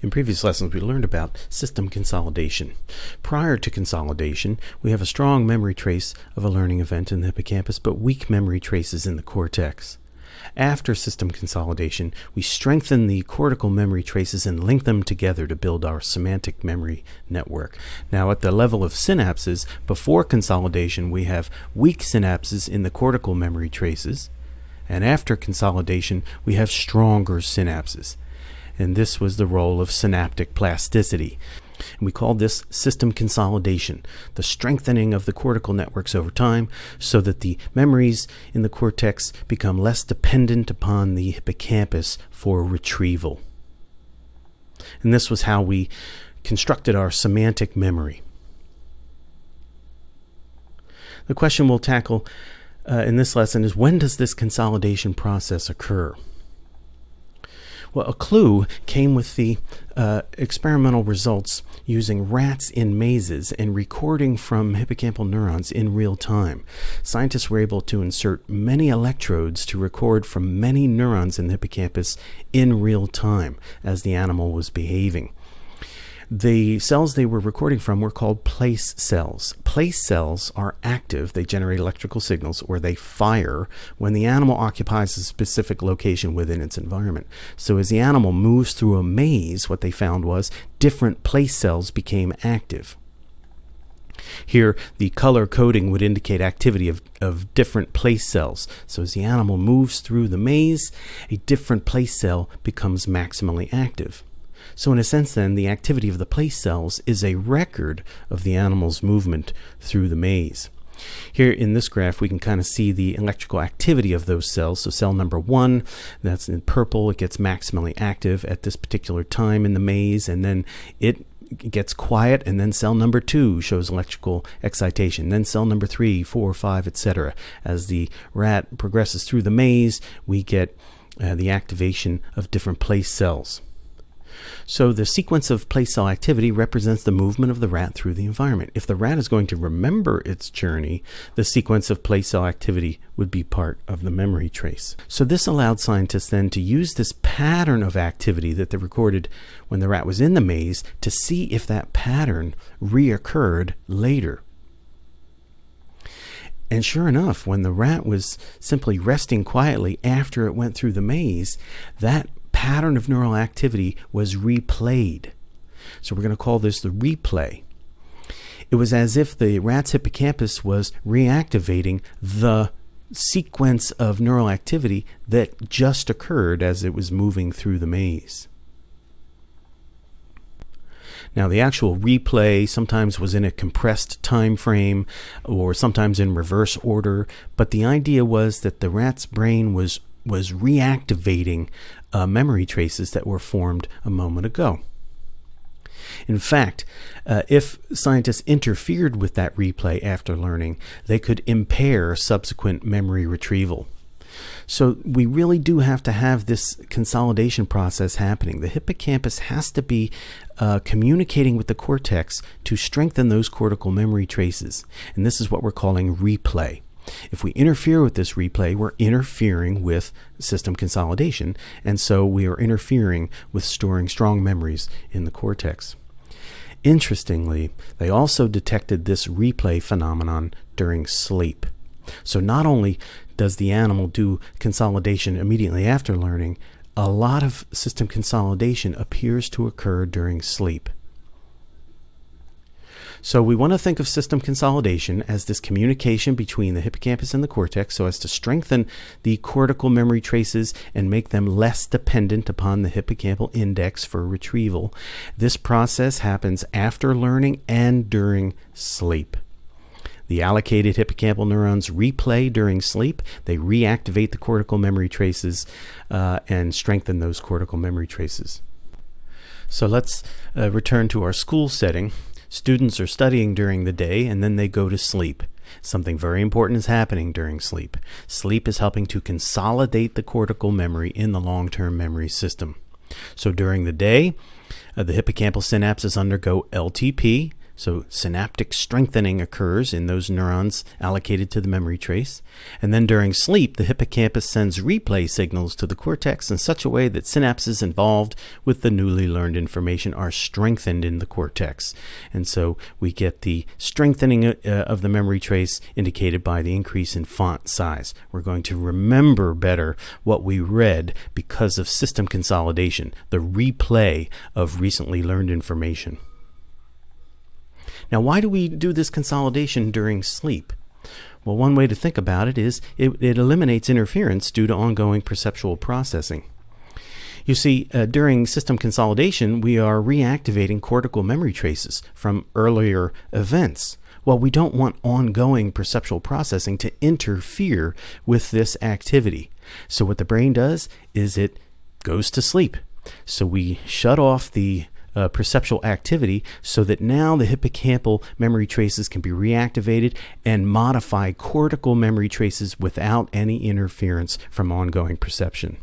In previous lessons, we learned about system consolidation. Prior to consolidation, we have a strong memory trace of a learning event in the hippocampus, but weak memory traces in the cortex. After system consolidation, we strengthen the cortical memory traces and link them together to build our semantic memory network. Now, at the level of synapses, before consolidation, we have weak synapses in the cortical memory traces, and after consolidation, we have stronger synapses. And this was the role of synaptic plasticity. And we call this system consolidation, the strengthening of the cortical networks over time so that the memories in the cortex become less dependent upon the hippocampus for retrieval. And this was how we constructed our semantic memory. The question we'll tackle in this lesson is, when does this consolidation process occur? Well, a clue came with the experimental results using rats in mazes and recording from hippocampal neurons in real time. Scientists were able to insert many electrodes to record from many neurons in the hippocampus in real time as the animal was behaving. The cells they were recording from were called place cells. Place cells are active. They generate electrical signals, or they fire, when the animal occupies a specific location within its environment. So as the animal moves through a maze, what they found was different place cells became active. Here, the color coding would indicate activity of different place cells. So as the animal moves through the maze, a different place cell becomes maximally active. So in a sense then, the activity of the place cells is a record of the animal's movement through the maze. Here in this graph, we can kind of see the electrical activity of those cells. So cell number 1, that's in purple, it gets maximally active at this particular time in the maze, and then it gets quiet, and then cell number 2 shows electrical excitation. Then cell number 3, 4, 5, etc. As the rat progresses through the maze, we get the activation of different place cells. So the sequence of place cell activity represents the movement of the rat through the environment. If the rat is going to remember its journey, the sequence of place cell activity would be part of the memory trace. So this allowed scientists then to use this pattern of activity that they recorded when the rat was in the maze to see if that pattern reoccurred later. And sure enough, when the rat was simply resting quietly after it went through the maze, that pattern of neural activity was replayed. So we're going to call this the replay. It was as if the rat's hippocampus was reactivating the sequence of neural activity that just occurred as it was moving through the maze. Now, the actual replay sometimes was in a compressed time frame or sometimes in reverse order, but the idea was that the rat's brain was reactivating memory traces that were formed a moment ago. In fact, if scientists interfered with that replay after learning, they could impair subsequent memory retrieval. So we really do have to have this consolidation process happening. The hippocampus has to be communicating with the cortex to strengthen those cortical memory traces. And this is what we're calling replay. If we interfere with this replay, we're interfering with system consolidation, and so we are interfering with storing strong memories in the cortex. Interestingly, they also detected this replay phenomenon during sleep. So not only does the animal do consolidation immediately after learning, a lot of system consolidation appears to occur during sleep. So we want to think of system consolidation as this communication between the hippocampus and the cortex so as to strengthen the cortical memory traces and make them less dependent upon the hippocampal index for retrieval. This process happens after learning and during sleep. The allocated hippocampal neurons replay during sleep. They reactivate the cortical memory traces and strengthen those cortical memory traces. So let's return to our school setting. Students are studying during the day and then they go to sleep. Something very important is happening during sleep. Sleep is helping to consolidate the cortical memory in the long-term memory system. So during the day, the hippocampal synapses undergo LTP, So synaptic strengthening occurs in those neurons allocated to the memory trace. And then during sleep, the hippocampus sends replay signals to the cortex in such a way that synapses involved with the newly learned information are strengthened in the cortex. And so we get the strengthening of the memory trace indicated by the increase in font size. We're going to remember better what we read because of system consolidation, the replay of recently learned information. Now, why do we do this consolidation during sleep? Well, one way to think about it is it eliminates interference due to ongoing perceptual processing. You see, during system consolidation, we are reactivating cortical memory traces from earlier events. Well, we don't want ongoing perceptual processing to interfere with this activity. So what the brain does is it goes to sleep. So we shut off the perceptual activity so that now the hippocampal memory traces can be reactivated and modify cortical memory traces without any interference from ongoing perception.